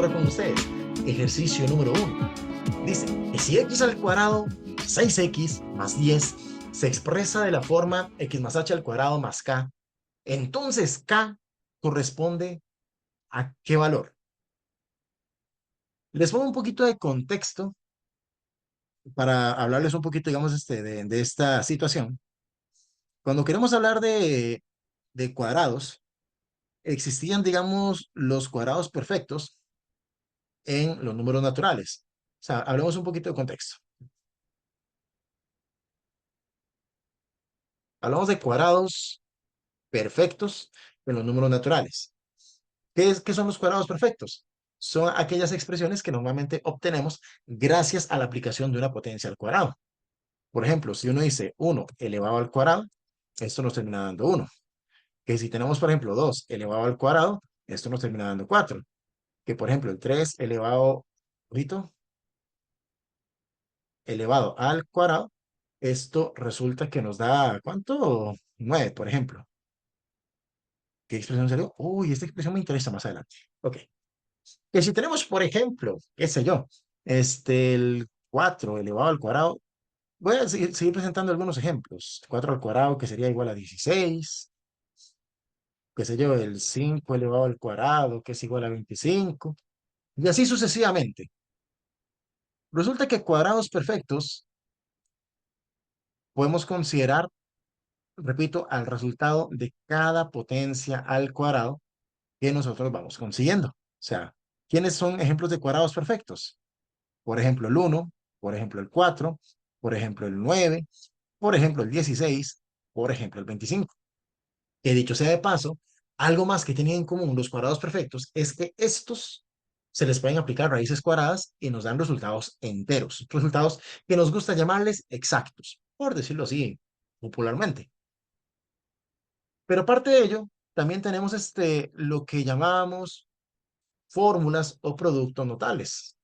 ahora con ustedes. Ejercicio número uno. Dice que si x al cuadrado 6x más 10 se expresa de la forma x más h al cuadrado más k, entonces k corresponde a qué valor. Les pongo un poquito de contexto para hablarles un poquito, digamos, de esta situación. Cuando queremos hablar de cuadrados, existían, digamos, los cuadrados perfectos en los números naturales. O sea, hablemos un poquito de contexto. Hablamos de cuadrados perfectos en los números naturales. ¿Qué son los cuadrados perfectos? Son aquellas expresiones que normalmente obtenemos gracias a la aplicación de una potencia al cuadrado. Por ejemplo, si uno dice 1 elevado al cuadrado, esto nos termina dando 1. Que si tenemos, por ejemplo, 2 elevado al cuadrado, esto nos termina dando 4. Que, por ejemplo, el 3 elevado, ojito, elevado al cuadrado, esto resulta que nos da, ¿cuánto? 9, por ejemplo. ¿Qué expresión salió? Uy, esta expresión me interesa más adelante. Ok. Que si tenemos, por ejemplo, qué sé yo, el 4 elevado al cuadrado, voy a seguir presentando algunos ejemplos. 4 al cuadrado, que sería igual a 16, qué sé yo, el 5 elevado al cuadrado, que es igual a 25, y así sucesivamente. Resulta que cuadrados perfectos podemos considerar, repito, al resultado de cada potencia al cuadrado que nosotros vamos consiguiendo. O sea, ¿quiénes son ejemplos de cuadrados perfectos? Por ejemplo, el 1, por ejemplo, el 4, por ejemplo, el 9, por ejemplo, el 16, por ejemplo, el 25. Que dicho sea de paso, algo más que tienen en común los cuadrados perfectos es que estos se les pueden aplicar raíces cuadradas y nos dan resultados enteros, resultados que nos gusta llamarles exactos, por decirlo así popularmente. Pero aparte de ello, también tenemos lo que llamamos fórmulas o productos notables,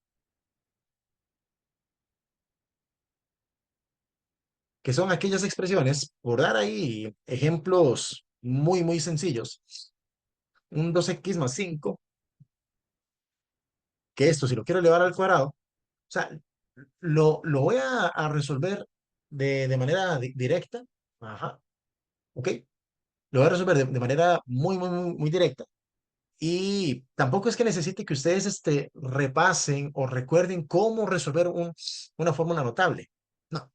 que son aquellas expresiones, por dar ahí ejemplos muy sencillos, un 2x más 5, que esto si lo quiero elevar al cuadrado, o sea, lo voy a resolver de manera directa, ajá, ok, lo voy a resolver de manera muy directa, y tampoco es que necesite que ustedes repasen o recuerden cómo resolver una fórmula notable, no,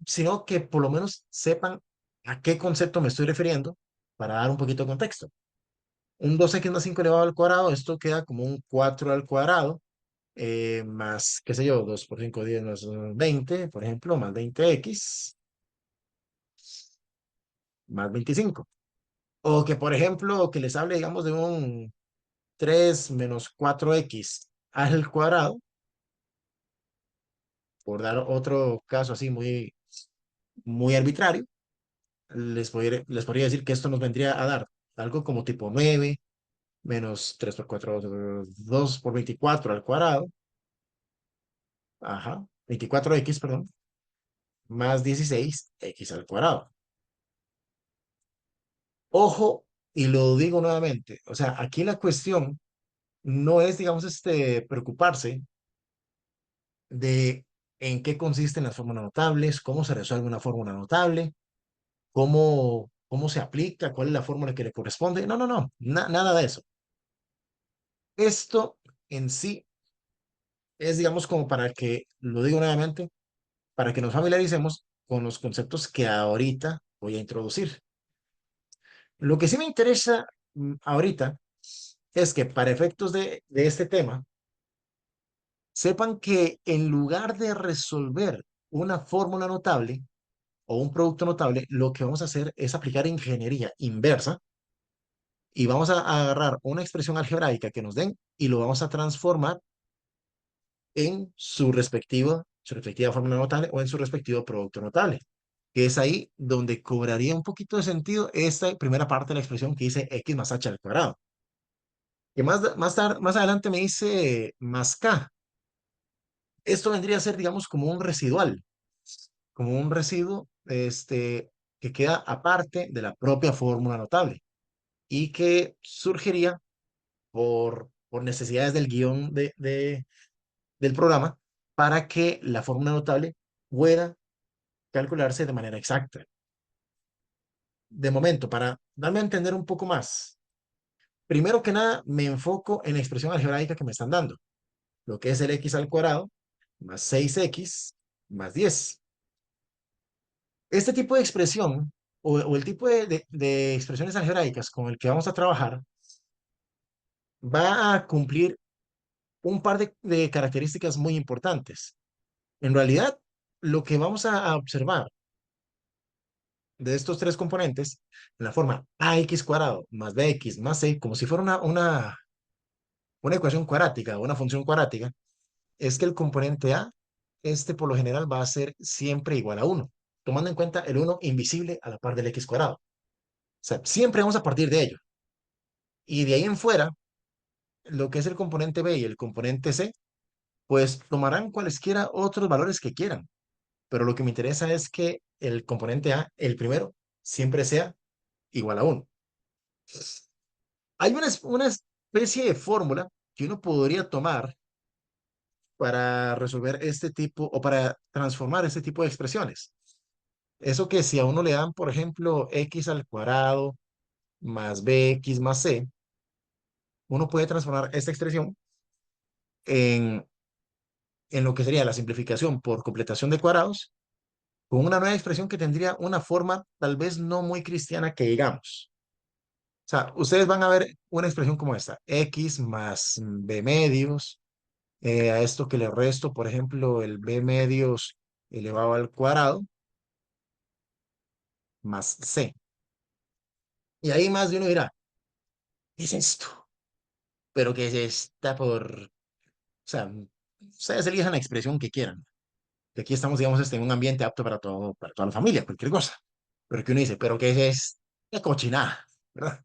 sino que por lo menos sepan a qué concepto me estoy refiriendo para dar un poquito de contexto. Un 2x más 5 elevado al cuadrado, esto queda como un 4 al cuadrado, más, qué sé yo, 2 por 5, 10 más 20, por ejemplo, más 20x, más 25. O que, por ejemplo, que les hable, digamos, de un 3 menos 4x al cuadrado, por dar otro caso así muy arbitrario, les podría decir que esto nos vendría a dar algo como tipo 9 menos 3 por 4, 2 por 24 al cuadrado, ajá, 24x, perdón, más 16x al cuadrado. Ojo, y lo digo nuevamente, o sea, aquí la cuestión no es, digamos, preocuparse de en qué consisten las fórmulas notables, cómo se resuelve una fórmula notable, cómo se aplica, cuál es la fórmula que le corresponde. No, no, no, nada de eso. Esto en sí es, digamos, como para que, lo digo nuevamente, para que nos familiaricemos con los conceptos que ahorita voy a introducir. Lo que sí me interesa ahorita es que para efectos de este tema, sepan que en lugar de resolver una fórmula notable o un producto notable, lo que vamos a hacer es aplicar ingeniería inversa y vamos a agarrar una expresión algebraica que nos den y lo vamos a transformar en su respectiva fórmula notable o en su respectivo producto notable, que es ahí donde cobraría un poquito de sentido esta primera parte de la expresión que dice x más h al cuadrado. Que más adelante me dice más k. Esto vendría a ser, digamos, como un residuo que queda aparte de la propia fórmula notable y que surgiría por necesidades del guión del programa para que la fórmula notable pueda calcularse de manera exacta. De momento, para darme a entender un poco más, primero que nada me enfoco en la expresión algebraica que me están dando, lo que es el x al cuadrado más 6x más 10. Este tipo de expresión o el tipo de expresiones algebraicas con el que vamos a trabajar va a cumplir un par de características muy importantes. En realidad, lo que vamos a observar de estos tres componentes, en la forma ax cuadrado más bx más c, como si fuera una ecuación cuadrática o una función cuadrática, es que el componente a, este por lo general va a ser siempre igual a uno, tomando en cuenta el uno invisible a la par del x cuadrado. O sea, siempre vamos a partir de ello. Y de ahí en fuera, lo que es el componente b y el componente c, pues tomarán cualesquiera otros valores que quieran. Pero lo que me interesa es que el componente a, el primero, siempre sea igual a uno. Hay una especie de fórmula que uno podría tomar para resolver este tipo o para transformar este tipo de expresiones. Eso que si a uno le dan, por ejemplo, x al cuadrado más bx más c, uno puede transformar esta expresión en, en lo que sería la simplificación por completación de cuadrados con una nueva expresión que tendría una forma tal vez no muy cristiana que digamos. O sea, ustedes van a ver una expresión como esta, x más b medios, a esto que le resto, por ejemplo, el b medios elevado al cuadrado, más c. Y ahí más de uno dirá, ¿qué es esto? Pero ¿qué es esta por...? O sea, ustedes elijan la expresión que quieran. Que aquí estamos, digamos, en un ambiente apto para todo, para toda la familia, cualquier cosa. Pero que uno dice, ¿pero qué es esta cochinada? ¿Verdad?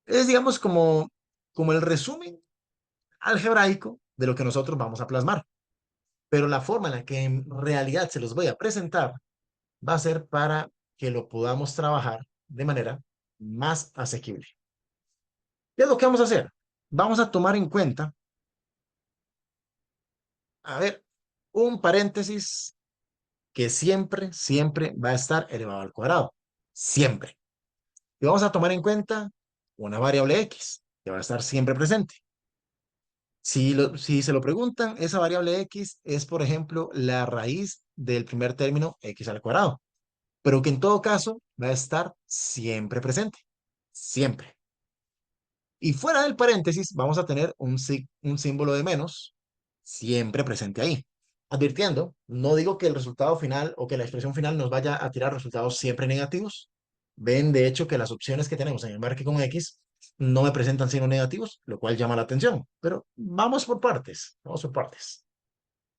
Es, digamos, como el resumen algebraico de lo que nosotros vamos a plasmar. Pero la forma en la que en realidad se los voy a presentar va a ser para que lo podamos trabajar de manera más asequible. ¿Qué es lo que vamos a hacer? Vamos a tomar en cuenta, a ver, un paréntesis que siempre, siempre va a estar elevado al cuadrado. Siempre. Y vamos a tomar en cuenta una variable x, que va a estar siempre presente. Si se lo preguntan, esa variable x es, por ejemplo, la raíz del primer término x al cuadrado, pero que en todo caso va a estar siempre presente. Siempre. Y fuera del paréntesis vamos a tener un símbolo de menos siempre presente ahí. Advirtiendo, no digo que el resultado final o que la expresión final nos vaya a tirar resultados siempre negativos. Ven, de hecho, que las opciones que tenemos en el marque con X no me presentan signos negativos, lo cual llama la atención. Pero vamos por partes, vamos por partes.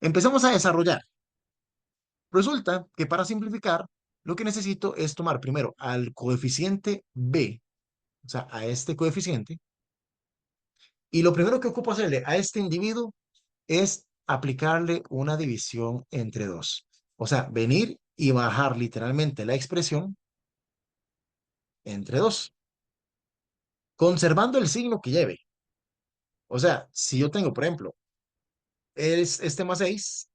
Empezamos a desarrollar. Resulta que para simplificar, lo que necesito es tomar primero al coeficiente B, o sea, a este coeficiente, y lo primero que ocupo hacerle a este individuo es aplicarle una división entre dos. O sea, venir y bajar literalmente la expresión entre dos, conservando el signo que lleve. O sea, si yo tengo, por ejemplo, es este más 6,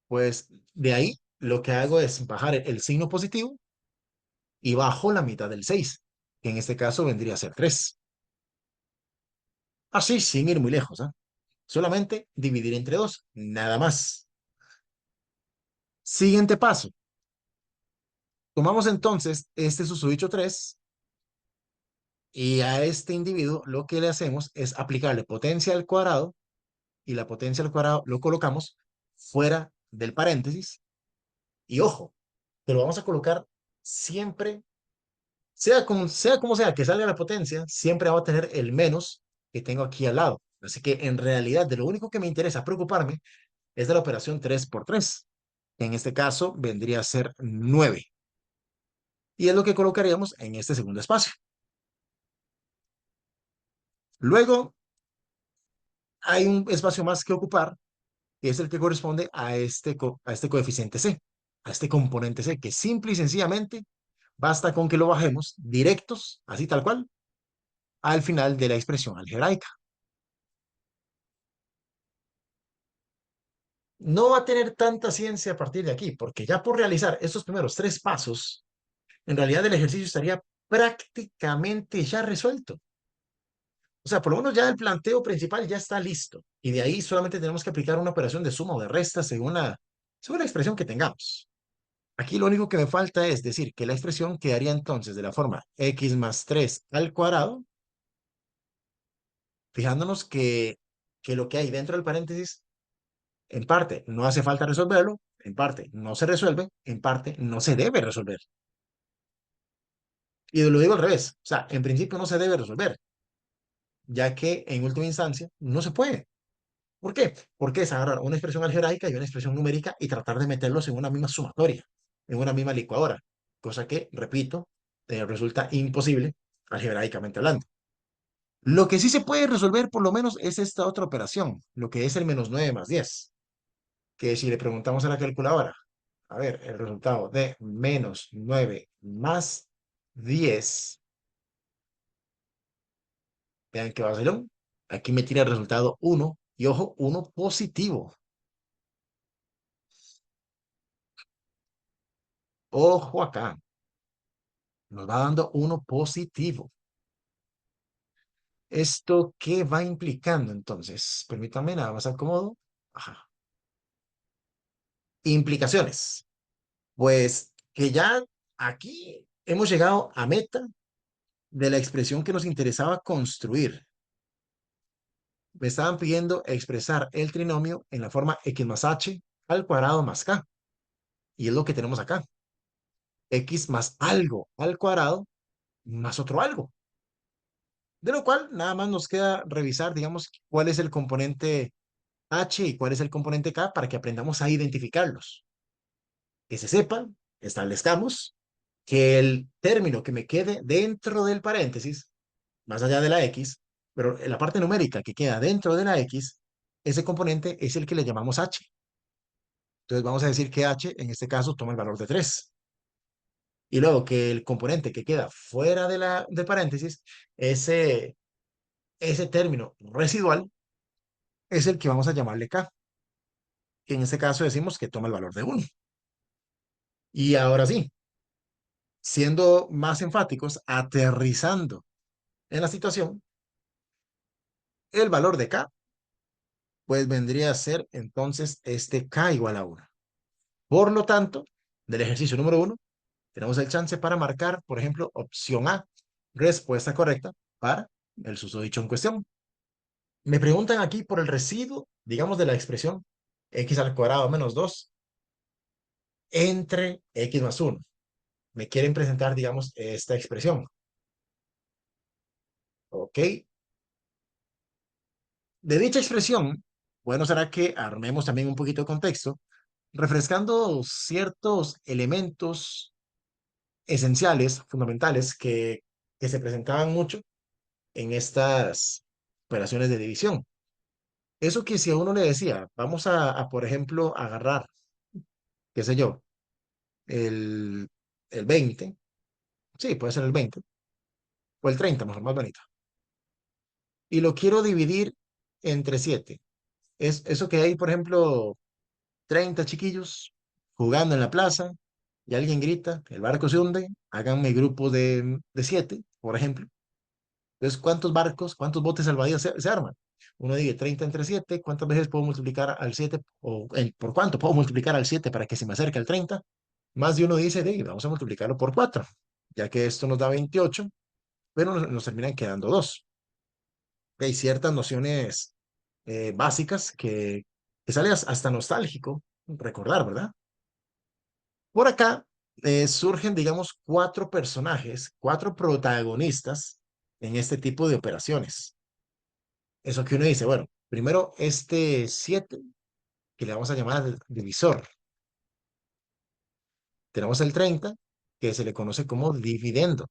pues de ahí lo que hago es bajar el signo positivo y bajo la mitad del 6, que en este caso vendría a ser 3. Así, sin ir muy lejos, ¿eh? Solamente dividir entre 2, nada más. Siguiente paso. Tomamos entonces este susodicho 3 y a este individuo lo que le hacemos es aplicarle potencia al cuadrado y la potencia al cuadrado lo colocamos fuera del paréntesis y ojo, que lo vamos a colocar siempre, sea como sea que salga la potencia, siempre va a tener el menos que tengo aquí al lado. Así que en realidad de lo único que me interesa preocuparme es de la operación 3 por 3. En este caso vendría a ser 9. Y es lo que colocaríamos en este segundo espacio. Luego hay un espacio más que ocupar, que es el que corresponde a este coeficiente C, a este componente C, que simple y sencillamente basta con que lo bajemos directos, así tal cual, al final de la expresión algebraica. no va a tener tanta ciencia a partir de aquí, porque ya por realizar estos primeros tres pasos, en realidad el ejercicio estaría prácticamente ya resuelto. O sea, por lo menos ya el planteo principal ya está listo. Y de ahí solamente tenemos que aplicar una operación de suma o de resta según la expresión que tengamos. Aquí lo único que me falta es decir que la expresión quedaría entonces de la forma x más 3 al cuadrado, fijándonos que lo que hay dentro del paréntesis, en parte no hace falta resolverlo, en parte no se resuelve, en parte no se debe resolver. Y lo digo al revés, o sea, en principio no se debe resolver, ya que en última instancia no se puede. ¿Por qué? Porque es agarrar una expresión algebraica y una expresión numérica y tratar de meterlos en una misma sumatoria, en una misma licuadora, cosa que, repito, resulta imposible algebraicamente hablando. Lo que sí se puede resolver por lo menos es esta otra operación, lo que es el -9 más 10, que si le preguntamos a la calculadora, a ver, el resultado de -9 más 10, vean qué vacilón, aquí me tira el resultado 1, y ojo, 1 positivo. Ojo acá, nos va dando 1 positivo. ¿Esto qué va implicando entonces? Permítanme, nada más acomodo. Ajá. Implicaciones. Pues que ya aquí hemos llegado a meta de la expresión que nos interesaba construir. Me estaban pidiendo expresar el trinomio en la forma x más h al cuadrado más k. Y es lo que tenemos acá. X más algo al cuadrado más otro algo. De lo cual nada más nos queda revisar, digamos, cuál es el componente h y cuál es el componente k para que aprendamos a identificarlos. Que se sepa, establezcamos que el término que me quede dentro del paréntesis, más allá de la x, pero en la parte numérica que queda dentro de la x, ese componente es el que le llamamos h. Entonces vamos a decir que h en este caso toma el valor de 3. Y luego que el componente que queda fuera del paréntesis, ese término residual, es el que vamos a llamarle k, que en este caso decimos que toma el valor de 1. Y ahora sí, siendo más enfáticos, aterrizando en la situación, el valor de k, pues vendría a ser entonces este k igual a 1. Por lo tanto, del ejercicio número 1, tenemos el chance para marcar, por ejemplo, opción A, respuesta correcta para el susodicho en cuestión. Me preguntan aquí por el residuo, digamos, de la expresión x al cuadrado menos 2 entre x más 1. Me quieren presentar, digamos, esta expresión. ¿Ok? De dicha expresión, bueno, será que armemos también un poquito de contexto, refrescando ciertos elementos esenciales, fundamentales, que se presentaban mucho en estas operaciones de división. Eso que si a uno le decía, vamos por ejemplo, agarrar, qué sé yo, el 20, sí, puede ser el 20, o el 30, mejor, más bonito, y lo quiero dividir entre 7. Es eso que hay, por ejemplo, 30 chiquillos jugando en la plaza y alguien grita, el barco se hunde, háganme grupo de 7, por ejemplo. Entonces, ¿cuántos barcos, cuántos botes salvavidas se arman? Uno dice 30 entre 7, ¿cuántas veces puedo multiplicar al 7? ¿Por cuánto puedo multiplicar al 7 para que se me acerque al 30? Más de uno dice, vamos a multiplicarlo por 4, ya que esto nos da 28, pero nos terminan quedando 2. Hay ciertas nociones básicas que sale hasta nostálgico recordar, ¿verdad? Por acá surgen, digamos, cuatro personajes, cuatro protagonistas en este tipo de operaciones. Eso que uno dice, bueno, primero este 7 que le vamos a llamar el divisor. Tenemos el 30 que se le conoce como dividendo.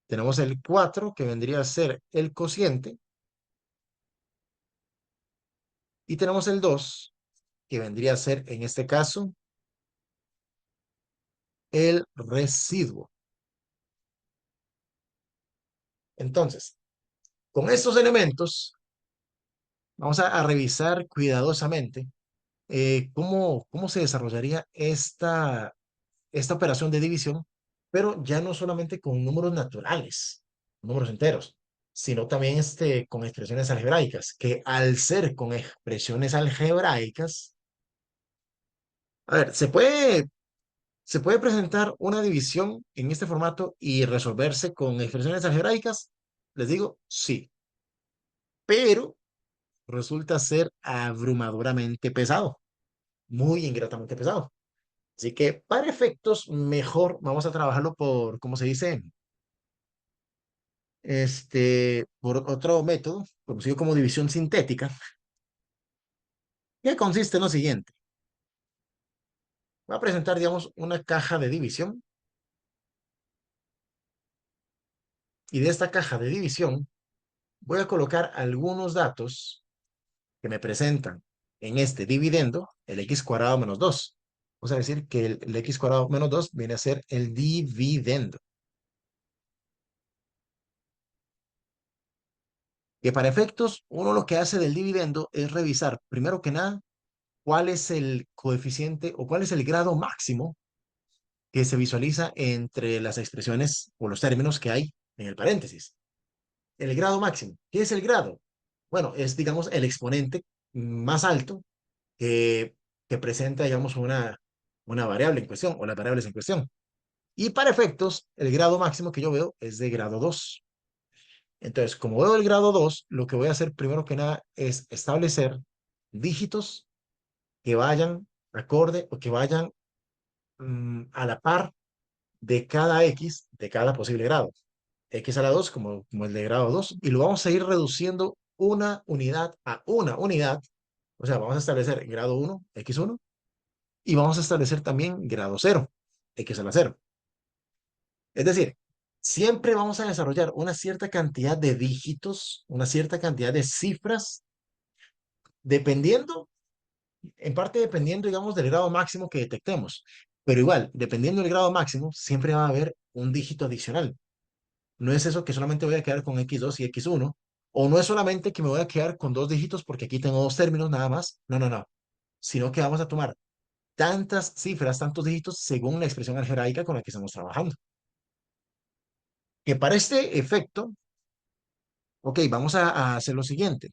Tenemos el 4 que vendría a ser el cociente. Y tenemos el 2 que vendría a ser, en este caso, el residuo. Entonces, con estos elementos, Vamos a revisar cuidadosamente cómo se desarrollaría esta operación de división, pero ya no solamente con números naturales, números enteros, sino también con expresiones algebraicas, que al ser con expresiones algebraicas, a ver, se puede presentar una división en este formato y resolverse con expresiones algebraicas. Les digo, sí, pero resulta ser abrumadoramente pesado, muy ingratamente pesado. Así que para efectos, mejor vamos a trabajarlo por, ¿cómo se dice? Por otro método, conocido como división sintética, que consiste en lo siguiente. Voy a presentar, digamos, una caja de división y de esta caja de división voy a colocar algunos datos que me presentan en este dividendo el x cuadrado menos 2. Vamos a decir que el x cuadrado menos 2 viene a ser el dividendo. Que para efectos, uno lo que hace del dividendo es revisar, primero que nada, cuál es el coeficiente o cuál es el grado máximo que se visualiza entre las expresiones o los términos que hay en el paréntesis. El grado máximo. ¿Qué es el grado? Bueno, es, digamos, el exponente más alto que, que presenta, digamos, una variable en cuestión o las variables en cuestión. Y para efectos, el grado máximo que yo veo es de grado 2. Entonces, como veo el grado 2, lo que voy a hacer primero que nada es establecer dígitos que vayan acorde o que vayan a la par de cada X de cada posible grado. X a la 2 como el de grado 2 y lo vamos a ir reduciendo una unidad a una unidad. O sea, vamos a establecer grado 1 X1, y vamos a establecer también grado 0 X a la 0. Es decir, siempre vamos a desarrollar una cierta cantidad de dígitos, una cierta cantidad de cifras, dependiendo, en parte dependiendo, digamos, del grado máximo que detectemos. Pero igual, dependiendo del grado máximo, siempre va a haber un dígito adicional. No es eso que solamente voy a quedar con X2 y X1, o no es solamente que me voy a quedar con dos dígitos porque aquí tengo dos términos nada más. No, no, no. Sino que vamos a tomar tantas cifras, tantos dígitos según la expresión algebraica con la que estamos trabajando. Que para este efecto, ok, vamos a hacer lo siguiente.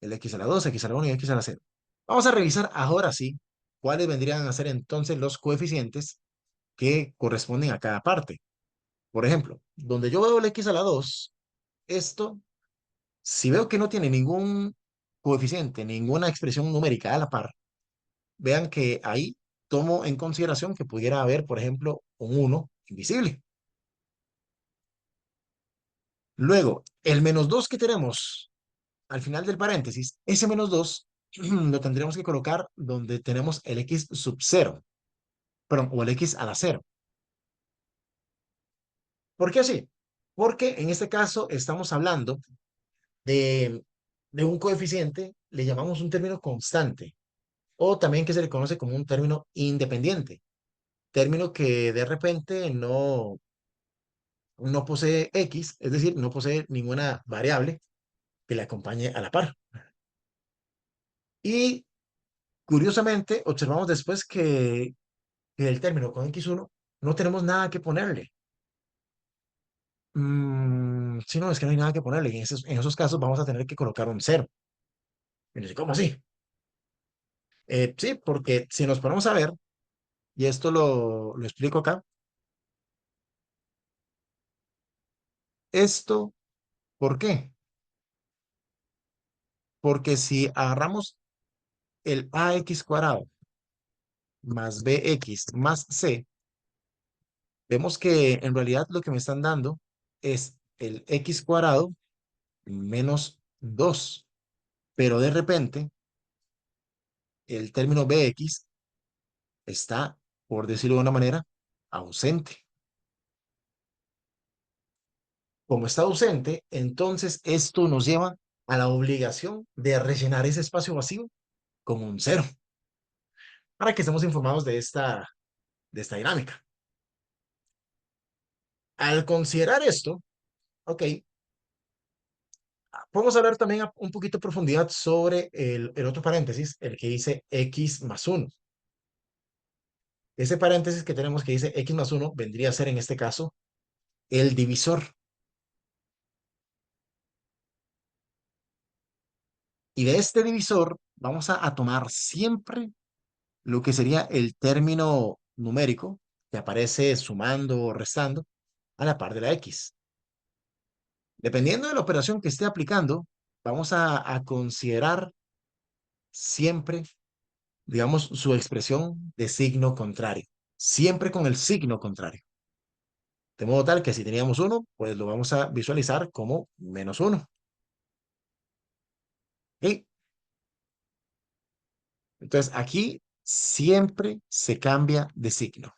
El X a la 2, X a la 1 y X a la 0. Vamos a revisar ahora sí cuáles vendrían a ser entonces los coeficientes que corresponden a cada parte. Por ejemplo, donde yo veo el X a la 2, esto, si veo que no tiene ningún coeficiente, ninguna expresión numérica a la par, vean que ahí tomo en consideración que pudiera haber, por ejemplo, un 1 invisible. Luego, el menos 2 que tenemos al final del paréntesis, ese menos 2 lo tendríamos que colocar donde tenemos el x sub 0, perdón, o el x a la 0. ¿Por qué así? Porque en este caso estamos hablando de, de un coeficiente, le llamamos un término constante, o también que se le conoce como un término independiente, término que de repente no posee x, es decir, no posee ninguna variable que le acompañe a la par. Y curiosamente, observamos después que del término con X1 no tenemos nada que ponerle. Sí, no, es que no hay nada que ponerle. En esos casos vamos a tener que colocar un cero. Y no sé, ¿cómo así? Sí, porque si nos ponemos a ver, y esto lo explico acá, esto, ¿por qué? Porque si agarramos el ax cuadrado más bx más c, vemos que en realidad lo que me están dando es el x cuadrado menos 2, pero de repente el término bx está, por decirlo de una manera, ausente. Como está ausente, entonces esto nos lleva a la obligación de rellenar ese espacio vacío con un cero, para que estemos informados de esta dinámica. Al considerar esto, ok, Podemos hablar también a un poquito de profundidad sobre el otro paréntesis, el que dice x más uno. Ese paréntesis que tenemos que dice x más uno vendría a ser en este caso el divisor. Y de este divisor vamos a tomar siempre lo que sería el término numérico que aparece sumando o restando a la par de la x. Dependiendo de la operación que esté aplicando, vamos a considerar siempre, digamos, su expresión de signo contrario. Siempre con el signo contrario. De modo tal que si teníamos uno, pues lo vamos a visualizar como menos uno. ¿Ok? Entonces aquí siempre se cambia de signo.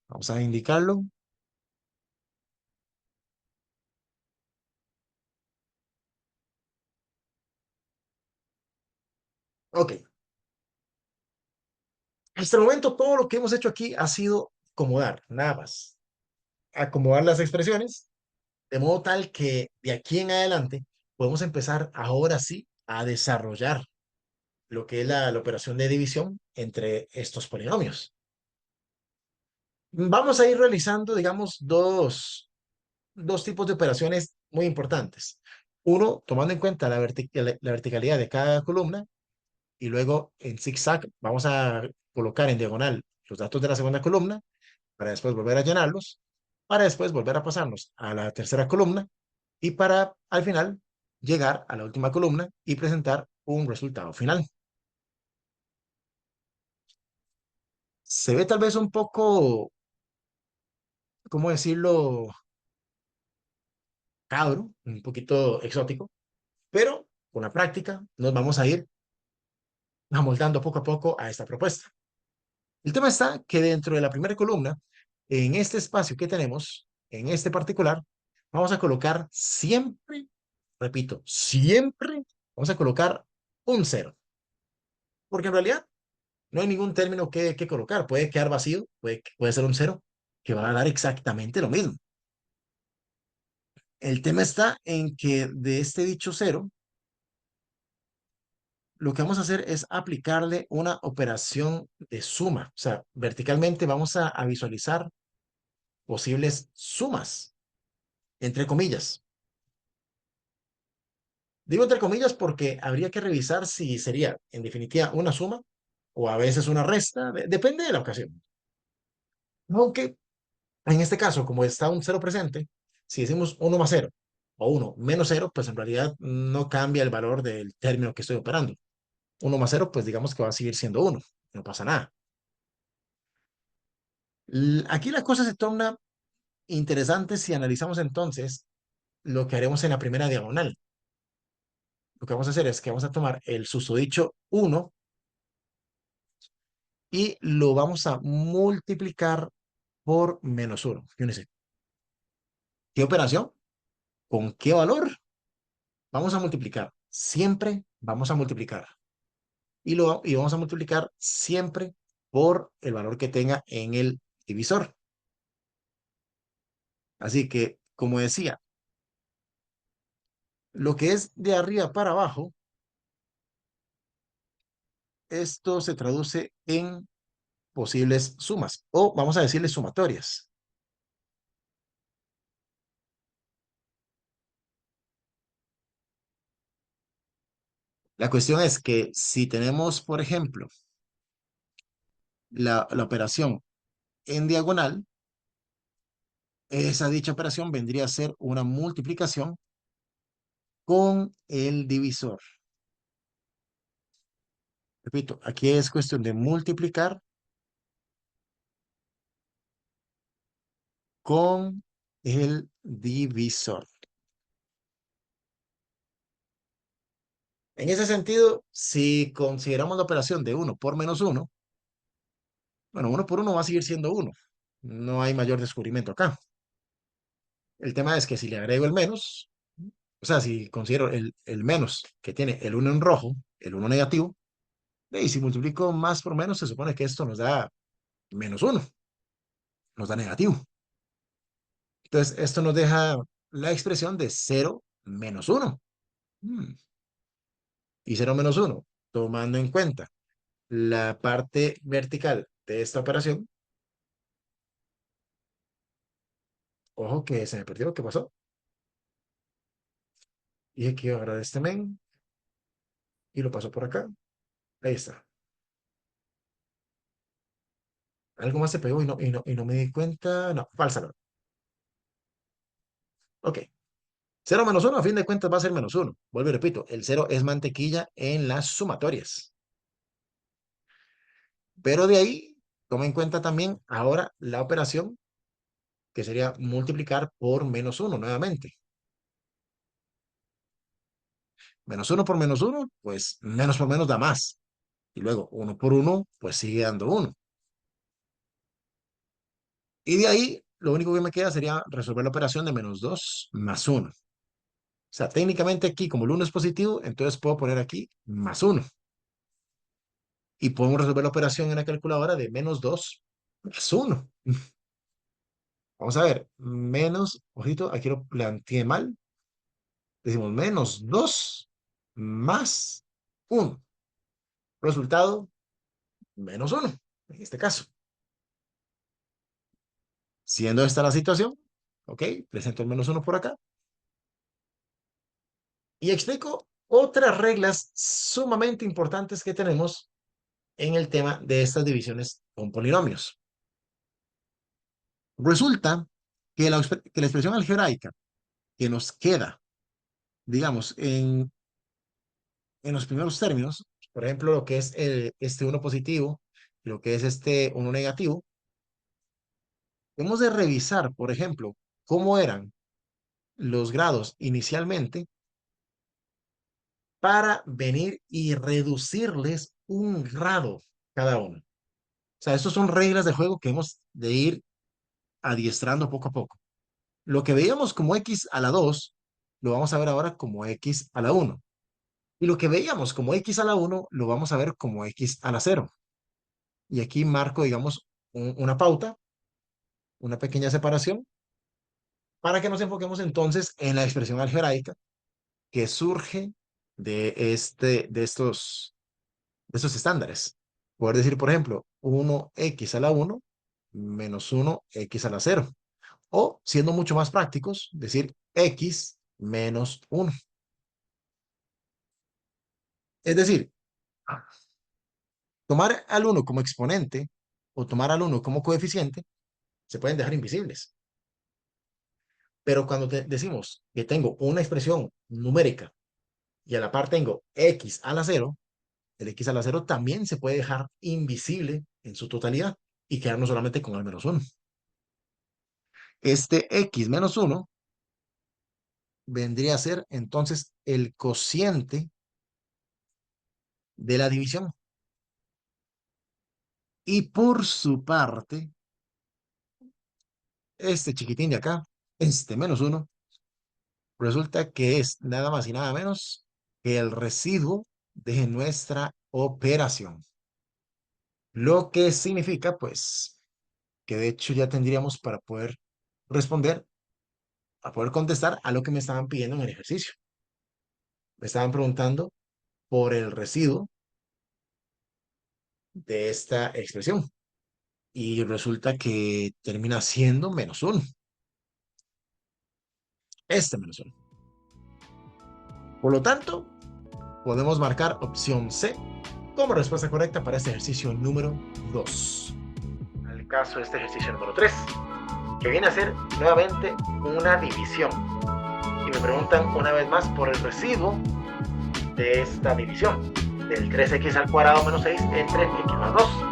Vamos a indicarlo. Ok. Hasta el momento todo lo que hemos hecho aquí ha sido acomodar, nada más. Acomodar las expresiones de modo tal que de aquí en adelante podemos empezar ahora sí a desarrollar lo que es la operación de división entre estos polinomios. Vamos a ir realizando, digamos, dos tipos de operaciones muy importantes. Uno, tomando en cuenta la verticalidad de cada columna y luego en zigzag vamos a colocar en diagonal los datos de la segunda columna para después volver a llenarlos, para después volver a pasarnos a la tercera columna y para al final llegar a la última columna y presentar un resultado final. Se ve tal vez un poco, ¿cómo decirlo? Cabro, un poquito exótico, pero con la práctica nos vamos a ir amoldando poco a poco a esta propuesta. El tema está que dentro de la primera columna, en este espacio que tenemos, en este particular, vamos a colocar siempre, repito, siempre vamos a colocar un cero, porque en realidad no hay ningún término que colocar, puede quedar vacío, puede ser un cero, que va a dar exactamente lo mismo. El tema está en que de este dicho cero, lo que vamos a hacer es aplicarle una operación de suma. O sea, verticalmente vamos a visualizar posibles sumas, entre comillas. Digo entre comillas porque habría que revisar si sería, en definitiva, una suma o a veces una resta, depende de la ocasión. Aunque en este caso, como está un cero presente, si decimos uno más cero o uno menos cero, pues en realidad no cambia el valor del término que estoy operando. Uno más cero, pues digamos que va a seguir siendo uno, no pasa nada. Aquí la cosa se torna interesante si analizamos entonces lo que haremos en la primera diagonal. Lo que vamos a hacer es que vamos a tomar el susodicho uno y lo vamos a multiplicar por menos uno. Fíjense, ¿qué operación? ¿Con qué valor? Vamos a multiplicar. Siempre vamos a multiplicar. Y vamos a multiplicar siempre por el valor que tenga en el divisor. Así que, como decía, lo que es de arriba para abajo, esto se traduce en posibles sumas o vamos a decirle sumatorias. La cuestión es que si tenemos, por ejemplo, la operación en diagonal, esa dicha operación vendría a ser una multiplicación con el divisor. Repito, aquí es cuestión de multiplicar con el divisor. En ese sentido, si consideramos la operación de uno por menos uno, bueno, uno por uno va a seguir siendo uno. No hay mayor descubrimiento acá. El tema es que si le agrego el menos, o sea, si considero el menos que tiene el uno en rojo, el uno negativo, y si multiplico más por menos, se supone que esto nos da menos uno, nos da negativo. Entonces, esto nos deja la expresión de cero menos uno. Mm. Y 0 menos 1, tomando en cuenta la parte vertical de esta operación. Ojo que se me perdió, ¿qué pasó? Dije que iba a agarrar este men y lo paso por acá. Ahí está. Algo más se pegó y no me di cuenta. No, falsa. Ok. 0 menos 1, a fin de cuentas, va a ser -1. Vuelvo y repito, el 0 es mantequilla en las sumatorias. Pero de ahí, toma en cuenta también ahora la operación, que sería multiplicar por -1 nuevamente. -1 por -1, pues menos por menos da más. Y luego 1 por 1, pues sigue dando 1. Y de ahí, lo único que me queda sería resolver la operación de -2 más 1. O sea, técnicamente aquí, como el 1 es positivo, entonces puedo poner aquí +1. Y podemos resolver la operación en la calculadora de -2 más 1. Vamos a ver, ojito, aquí lo planteé mal. Decimos -2 más 1. Resultado, -1, en este caso. Siendo esta la situación, ok, presento el -1 por acá. Y explico otras reglas sumamente importantes que tenemos en el tema de estas divisiones con polinomios. Resulta que la expresión algebraica que nos queda, digamos, en los primeros términos, por ejemplo, lo que es este 1 positivo, lo que es este 1 negativo, hemos de revisar, por ejemplo, cómo eran los grados inicialmente para venir y reducirles un grado cada uno. O sea, estas son reglas de juego que hemos de ir adiestrando poco a poco. Lo que veíamos como x a la 2, lo vamos a ver ahora como x a la 1. Y lo que veíamos como x a la 1, lo vamos a ver como x a la 0. Y aquí marco, digamos, una pauta, una pequeña separación, para que nos enfoquemos entonces en la expresión algebraica que surge de estos estándares. Poder decir, por ejemplo, 1x a la 1 menos 1x a la 0. O, siendo mucho más prácticos, decir x menos 1. Es decir, tomar al 1 como exponente o tomar al 1 como coeficiente se pueden dejar invisibles. Pero cuando decimos que tengo una expresión numérica y a la par tengo x a la 0, el x a la 0 también se puede dejar invisible en su totalidad y quedarnos solamente con el -1. Este x menos 1 vendría a ser entonces el cociente de la división. Y por su parte, este chiquitín de acá, este -1, resulta que es nada más y nada menos que el residuo de nuestra operación. Lo que significa, pues, que de hecho ya tendríamos para poder responder, a poder contestar a lo que me estaban pidiendo en el ejercicio. Me estaban preguntando por el residuo de esta expresión. Y resulta que termina siendo -1. Este -1. Por lo tanto, podemos marcar opción C como respuesta correcta para este ejercicio número 2. Al caso de este ejercicio número 3, que viene a ser nuevamente una división. Y me preguntan una vez más por el residuo de esta división, del 3x al cuadrado menos 6 entre x más 2.